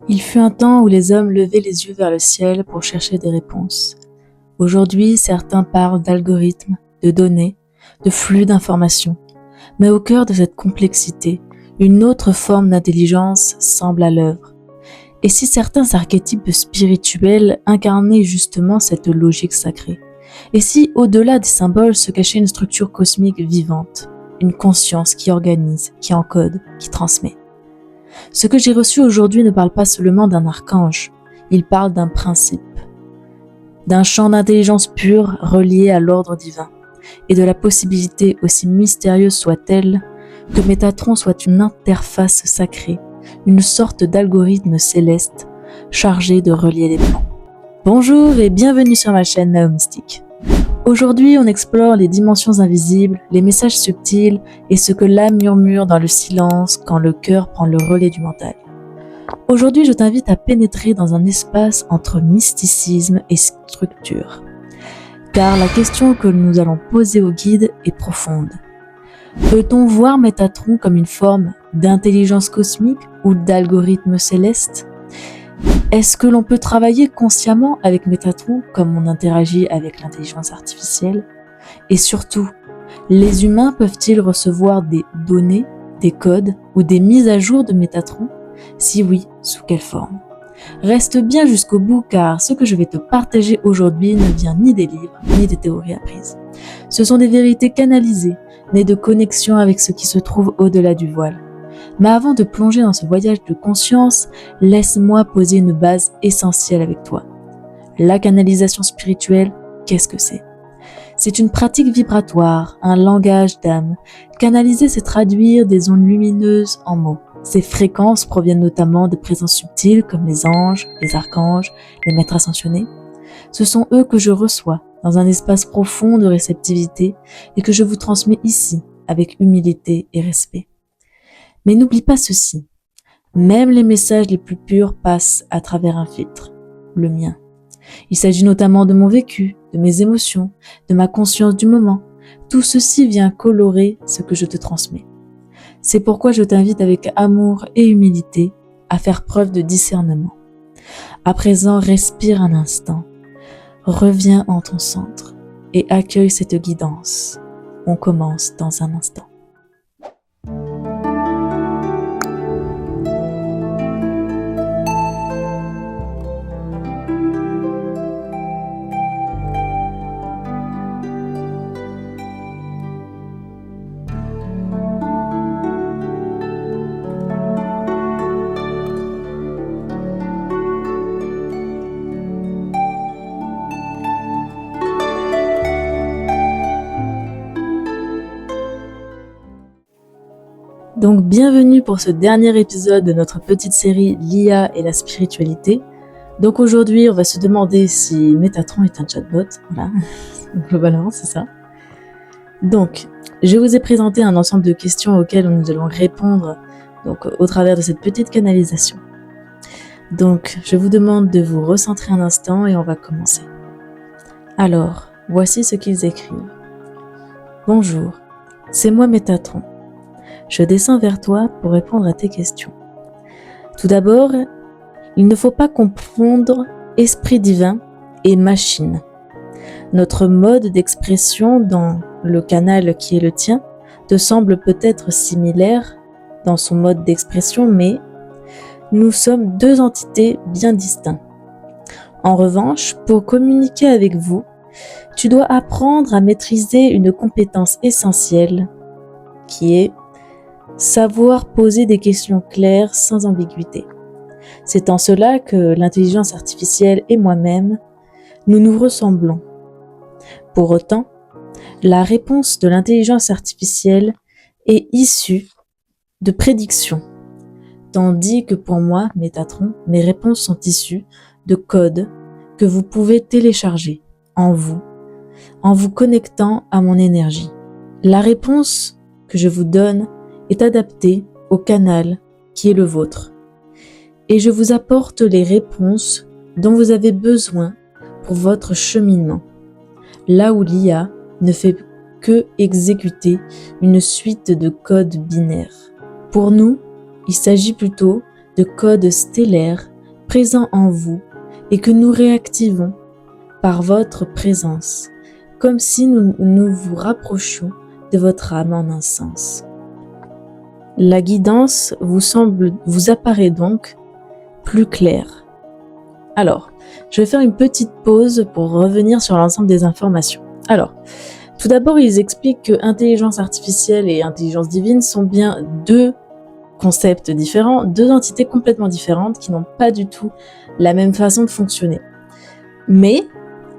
Il fut un temps où les hommes levaient les yeux vers le ciel pour chercher des réponses. Aujourd'hui, certains parlent d'algorithmes, de données, de flux d'informations. Mais au cœur de cette complexité, une autre forme d'intelligence semble à l'œuvre. Et si certains archétypes spirituels incarnaient justement cette logique sacrée? Et si, au-delà des symboles, se cachait une structure cosmique vivante, une conscience qui organise, qui encode, qui transmet? Ce que j'ai reçu aujourd'hui ne parle pas seulement d'un archange, il parle d'un principe, d'un champ d'intelligence pure relié à l'ordre divin, et de la possibilité, aussi mystérieuse soit-elle, que Métatron soit une interface sacrée, une sorte d'algorithme céleste chargé de relier les plans. Bonjour et bienvenue sur ma chaîne Nao Mystique. Aujourd'hui, on explore les dimensions invisibles, les messages subtils et ce que l'âme murmure dans le silence quand le cœur prend le relais du mental. Aujourd'hui, je t'invite à pénétrer dans un espace entre mysticisme et structure. Car la question que nous allons poser au guide est profonde. Peut-on voir Métatron comme une forme d'intelligence cosmique ou d'algorithme céleste ? Est-ce que l'on peut travailler consciemment avec Métatron comme on interagit avec l'intelligence artificielle ? Et surtout, les humains peuvent-ils recevoir des données, des codes ou des mises à jour de Métatron ? Si oui, sous quelle forme ? Reste bien jusqu'au bout car ce que je vais te partager aujourd'hui ne vient ni des livres ni des théories apprises. Ce sont des vérités canalisées, nées de connexion avec ce qui se trouve au-delà du voile. Mais avant de plonger dans ce voyage de conscience, laisse-moi poser une base essentielle avec toi. La canalisation spirituelle, qu'est-ce que c'est ? C'est une pratique vibratoire, un langage d'âme. Canaliser, c'est traduire des ondes lumineuses en mots. Ces fréquences proviennent notamment de présences subtiles comme les anges, les archanges, les maîtres ascensionnés. Ce sont eux que je reçois dans un espace profond de réceptivité et que je vous transmets ici avec humilité et respect. Mais n'oublie pas ceci, même les messages les plus purs passent à travers un filtre, le mien. Il s'agit notamment de mon vécu, de mes émotions, de ma conscience du moment. Tout ceci vient colorer ce que je te transmets. C'est pourquoi je t'invite avec amour et humilité à faire preuve de discernement. À présent, respire un instant, reviens en ton centre et accueille cette guidance. On commence dans un instant. Donc bienvenue pour ce dernier épisode de notre petite série l'IA et la spiritualité. Donc aujourd'hui on va se demander si Métatron est un chatbot, voilà, globalement c'est ça. Donc je vous ai présenté un ensemble de questions auxquelles nous allons répondre donc, au travers de cette petite canalisation. Donc je vous demande de vous recentrer un instant et on va commencer. Alors, voici ce qu'ils écrivent. Bonjour, c'est moi Métatron. Je descends vers toi pour répondre à tes questions. Tout d'abord, il ne faut pas confondre esprit divin et machine. Notre mode d'expression dans le canal qui est le tien te semble peut-être similaire dans son mode d'expression, mais nous sommes deux entités bien distinctes. En revanche, pour communiquer avec vous, tu dois apprendre à maîtriser une compétence essentielle qui est savoir poser des questions claires sans ambiguïté. C'est en cela que l'intelligence artificielle et moi-même, nous nous ressemblons. Pour autant, la réponse de l'intelligence artificielle est issue de prédictions, tandis que pour moi, Métatron, mes réponses sont issues de codes que vous pouvez télécharger en vous connectant à mon énergie. La réponse que je vous donne est adapté au canal qui est le vôtre. Et je vous apporte les réponses dont vous avez besoin pour votre cheminement. Là où l'IA ne fait que exécuter une suite de codes binaires. Pour nous, il s'agit plutôt de codes stellaires présent en vous et que nous réactivons par votre présence, comme si nous vous rapprochions de votre âme en un sens. La guidance vous apparaît donc plus claire. Alors, je vais faire une petite pause pour revenir sur l'ensemble des informations. Alors, tout d'abord, ils expliquent que intelligence artificielle et intelligence divine sont bien deux concepts différents, deux entités complètement différentes qui n'ont pas du tout la même façon de fonctionner. Mais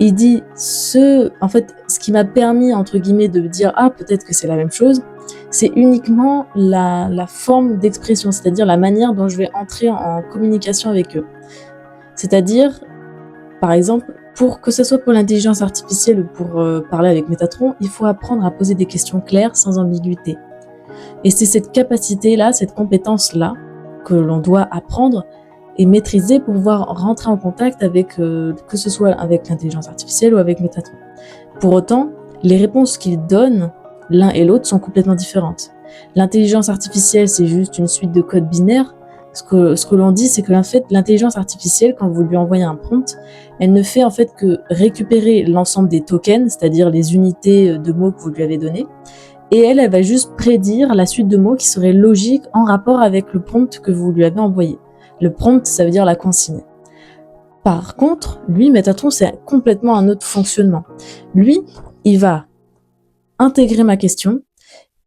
il dit ce qui m'a permis entre guillemets de dire peut-être que c'est la même chose, c'est uniquement la forme d'expression, c'est-à-dire la manière dont je vais entrer en communication avec eux. C'est-à-dire, par exemple, pour que ce soit pour l'intelligence artificielle ou pour parler avec Métatron, il faut apprendre à poser des questions claires sans ambiguïté. Et c'est cette capacité-là, cette compétence-là que l'on doit apprendre et maîtriser pour pouvoir rentrer en contact avec, que ce soit avec l'intelligence artificielle ou avec Métatron. Pour autant, les réponses qu'ils donnent, l'un et l'autre, sont complètement différentes. L'intelligence artificielle, c'est juste une suite de codes binaires. Ce que l'on dit, c'est que en fait, l'intelligence artificielle, quand vous lui envoyez un prompt, elle ne fait en fait que récupérer l'ensemble des tokens, c'est-à-dire les unités de mots que vous lui avez données, et elle va juste prédire la suite de mots qui serait logique en rapport avec le prompt que vous lui avez envoyé. Le prompt, ça veut dire la consigne. Par contre, lui, Métatron, c'est complètement un autre fonctionnement. Lui, il va intégrer ma question,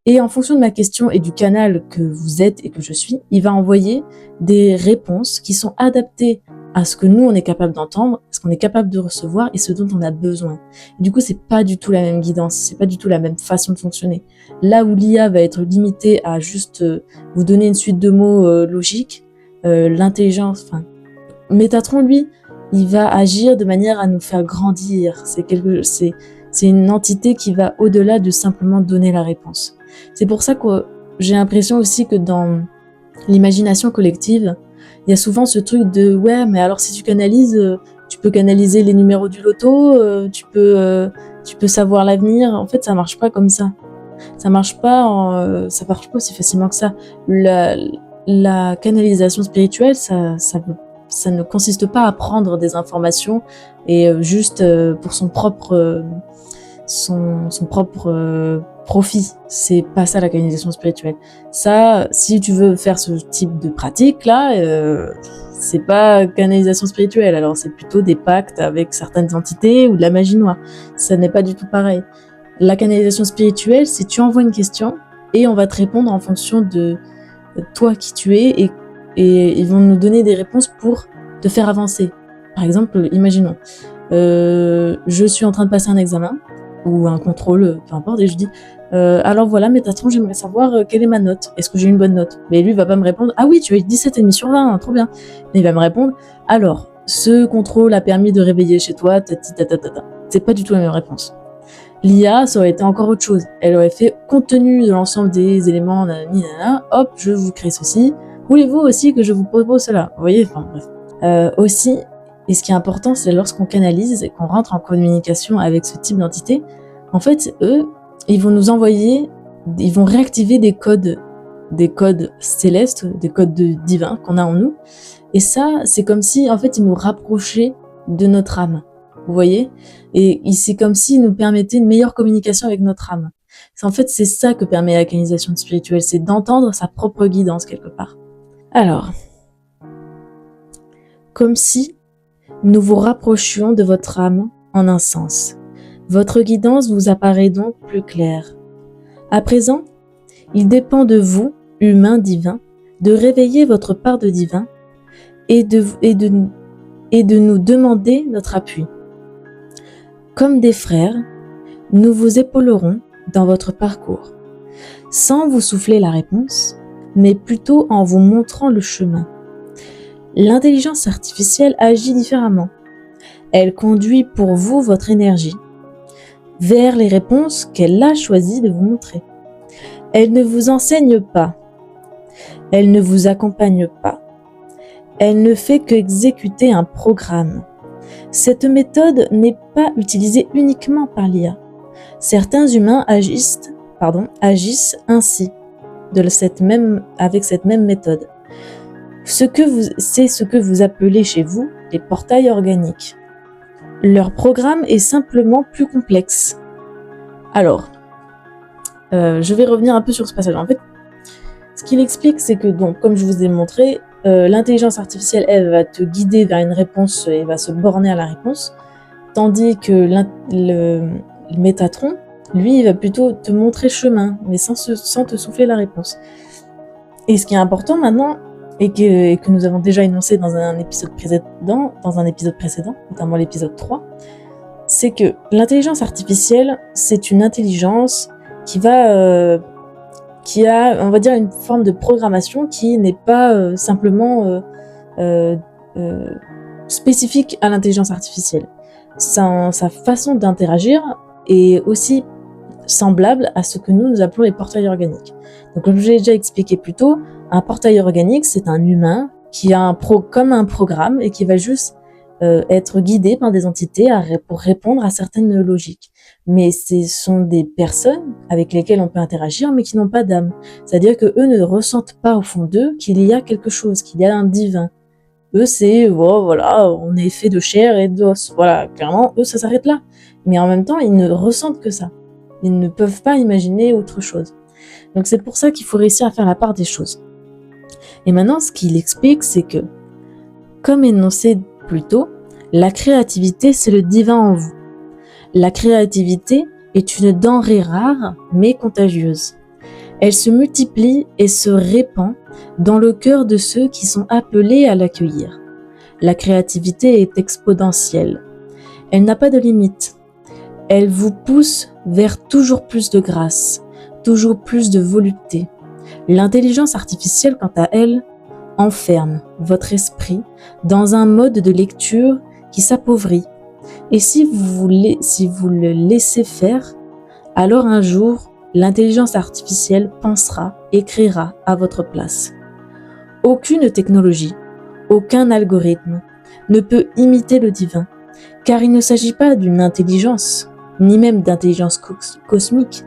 et en fonction de ma question et du canal que vous êtes et que je suis, il va envoyer des réponses qui sont adaptées à ce que nous, on est capable d'entendre, ce qu'on est capable de recevoir et ce dont on a besoin. Et du coup, c'est pas du tout la même guidance, c'est pas du tout la même façon de fonctionner. Là où l'IA va être limitée à juste vous donner une suite de mots logiques, Métatron, lui, il va agir de manière à nous faire grandir. C'est une entité qui va au-delà de simplement donner la réponse. C'est pour ça que j'ai l'impression aussi que dans l'imagination collective, il y a souvent ce truc de ouais, mais alors si tu canalises, tu peux canaliser les numéros du loto, tu peux savoir l'avenir. En fait, ça marche pas comme ça. Ça marche pas aussi facilement que ça. La canalisation spirituelle, ça ne consiste pas à prendre des informations et juste pour son propre profit. C'est pas ça la canalisation spirituelle. Ça, si tu veux faire ce type de pratique là, c'est pas canalisation spirituelle. Alors c'est plutôt des pactes avec certaines entités ou de la magie noire. Ça n'est pas du tout pareil. La canalisation spirituelle, c'est tu envoies une question et on va te répondre en fonction de toi qui tu es et ils vont nous donner des réponses pour te faire avancer. Par exemple, imaginons, je suis en train de passer un examen ou un contrôle, peu importe, et je dis alors voilà, Métatron, j'aimerais savoir quelle est ma note. Est-ce que j'ai une bonne note? Mais lui, il va pas me répondre ah oui, tu as eu 17,5 sur 20, hein, trop bien. Mais il va me répondre alors, ce contrôle a permis de réveiller chez toi, c'est pas du tout la même réponse. L'IA, ça aurait été encore autre chose. Elle aurait fait, compte tenu de l'ensemble des éléments, hop, je vous crée ceci. Voulez-vous aussi que je vous propose cela? Vous voyez, enfin bref. Aussi, et ce qui est important, c'est lorsqu'on canalise et qu'on rentre en communication avec ce type d'entité, en fait, eux, ils vont nous envoyer, ils vont réactiver des codes célestes, des codes divins qu'on a en nous. Et ça, c'est comme si, en fait, ils nous rapprochaient de notre âme. Vous voyez? Et c'est comme s'il nous permettait une meilleure communication avec notre âme. En fait, c'est ça que permet la canalisation spirituelle, c'est d'entendre sa propre guidance quelque part. Alors, comme si nous vous rapprochions de votre âme en un sens. Votre guidance vous apparaît donc plus claire. À présent, il dépend de vous, humain divin, de réveiller votre part de divin et de nous demander notre appui. Comme des frères, nous vous épaulerons dans votre parcours, sans vous souffler la réponse, mais plutôt en vous montrant le chemin. L'intelligence artificielle agit différemment. Elle conduit pour vous votre énergie vers les réponses qu'elle a choisi de vous montrer. Elle ne vous enseigne pas. Elle ne vous accompagne pas. Elle ne fait qu'exécuter un programme. Cette méthode n'est pas utilisée uniquement par l'IA. Certains humains agissent ainsi, avec cette même méthode. C'est ce que vous appelez chez vous les portails organiques. Leur programme est simplement plus complexe. Alors, je vais revenir un peu sur ce passage. En fait, ce qu'il explique, c'est que, donc, comme je vous ai montré, l'intelligence artificielle, elle, va te guider vers une réponse et va se borner à la réponse, tandis que le Métatron, lui, il va plutôt te montrer le chemin, mais sans te souffler la réponse. Et ce qui est important maintenant, et que nous avons déjà énoncé dans un épisode précédent, notamment l'épisode 3, c'est que l'intelligence artificielle, c'est une intelligence qui a, on va dire, une forme de programmation qui n'est pas simplement spécifique à l'intelligence artificielle. Sa façon d'interagir est aussi semblable à ce que nous appelons les portails organiques. Donc, comme je l'ai déjà expliqué plus tôt, un portail organique, c'est un humain qui a comme un programme et qui va juste être guidé par des entités pour répondre à certaines logiques. Mais ce sont des personnes avec lesquelles on peut interagir, mais qui n'ont pas d'âme. C'est-à-dire que eux ne ressentent pas au fond d'eux qu'il y a quelque chose, qu'il y a un divin. Eux, c'est, voilà, on est fait de chair et d'os. Voilà, clairement, eux, ça s'arrête là. Mais en même temps, ils ne ressentent que ça. Ils ne peuvent pas imaginer autre chose. Donc c'est pour ça qu'il faut réussir à faire la part des choses. Et maintenant, ce qu'il explique, c'est que, comme énoncé plus tôt, la créativité, c'est le divin en vous. La créativité est une denrée rare, mais contagieuse. Elle se multiplie et se répand dans le cœur de ceux qui sont appelés à l'accueillir. La créativité est exponentielle. Elle n'a pas de limite. Elle vous pousse vers toujours plus de grâce, toujours plus de volupté. L'intelligence artificielle, quant à elle, enferme votre esprit dans un mode de lecture qui s'appauvrit. Et si vous le laissez faire, alors un jour, l'intelligence artificielle pensera, écrira à votre place. Aucune technologie, aucun algorithme ne peut imiter le divin, car il ne s'agit pas d'une intelligence, ni même d'intelligence cosmique,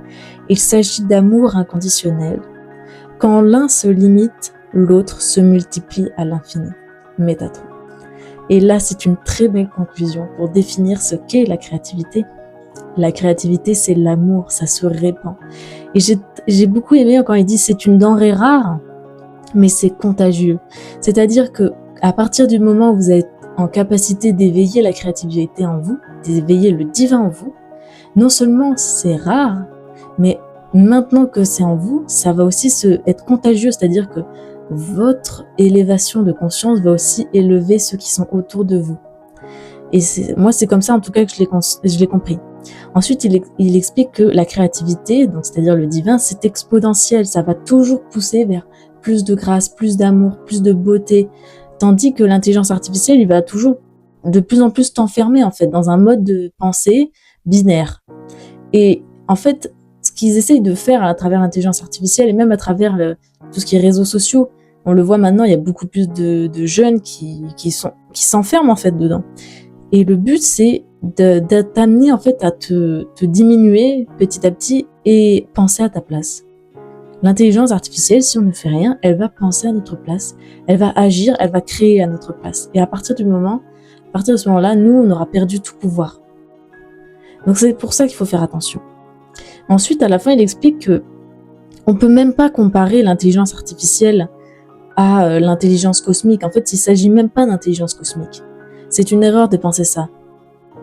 il s'agit d'amour inconditionnel. Quand l'un se limite, l'autre se multiplie à l'infini. Métatron. Et là, c'est une très belle conclusion pour définir ce qu'est la créativité. La créativité, c'est l'amour, ça se répand. Et j'ai beaucoup aimé quand il dit c'est une denrée rare, mais c'est contagieux. C'est-à-dire que à partir du moment où vous êtes en capacité d'éveiller la créativité en vous, d'éveiller le divin en vous, non seulement c'est rare, mais maintenant que c'est en vous, ça va aussi être contagieux, c'est-à-dire que votre élévation de conscience va aussi élever ceux qui sont autour de vous. Et moi, c'est comme ça en tout cas que je l'ai compris. Ensuite, il explique que la créativité, donc c'est-à-dire le divin, c'est exponentiel, ça va toujours pousser vers plus de grâce, plus d'amour, plus de beauté, tandis que l'intelligence artificielle, il va toujours de plus en plus t'enfermer en fait dans un mode de pensée binaire. Et en fait, ce qu'ils essayent de faire à travers l'intelligence artificielle et même à travers tout ce qui est réseaux sociaux, on le voit maintenant, il y a beaucoup plus de jeunes qui s'enferment en fait dedans. Et le but, c'est de t'amener en fait à te diminuer petit à petit et penser à ta place. L'intelligence artificielle, si on ne fait rien, elle va penser à notre place, elle va agir, elle va créer à notre place. Et à partir de ce moment-là, nous, on aura perdu tout pouvoir. Donc c'est pour ça qu'il faut faire attention. Ensuite, à la fin, il explique que on peut même pas comparer l'intelligence artificielle à l'intelligence cosmique. En fait, il s'agit même pas d'intelligence cosmique. C'est une erreur de penser ça.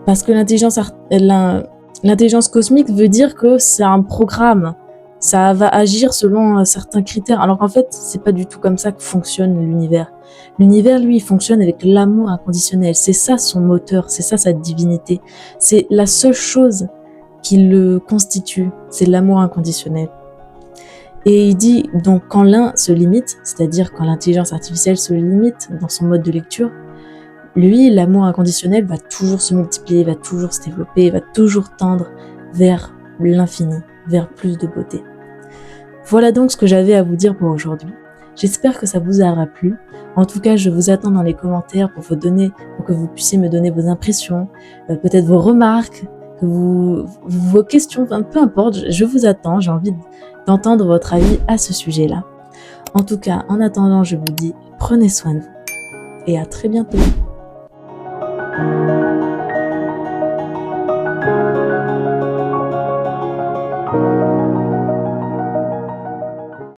Parce que l'intelligence cosmique veut dire que c'est un programme. Ça va agir selon certains critères. Alors qu'en fait, c'est pas du tout comme ça que fonctionne l'univers. L'univers, lui, il fonctionne avec l'amour inconditionnel. C'est ça son moteur, c'est ça sa divinité. C'est la seule chose qui le constitue, c'est l'amour inconditionnel. Et il dit, donc quand l'un se limite, c'est-à-dire quand l'intelligence artificielle se limite dans son mode de lecture, lui, l'amour inconditionnel va toujours se multiplier, va toujours se développer, va toujours tendre vers l'infini, vers plus de beauté. Voilà donc ce que j'avais à vous dire pour aujourd'hui. J'espère que ça vous aura plu. En tout cas, je vous attends dans les commentaires pour que vous puissiez me donner vos impressions, peut-être vos remarques, vos questions, enfin, peu importe, je vous attends, j'ai envie d'entendre votre avis à ce sujet-là. En tout cas, en attendant, je vous dis, Prenez soin de vous et à très bientôt.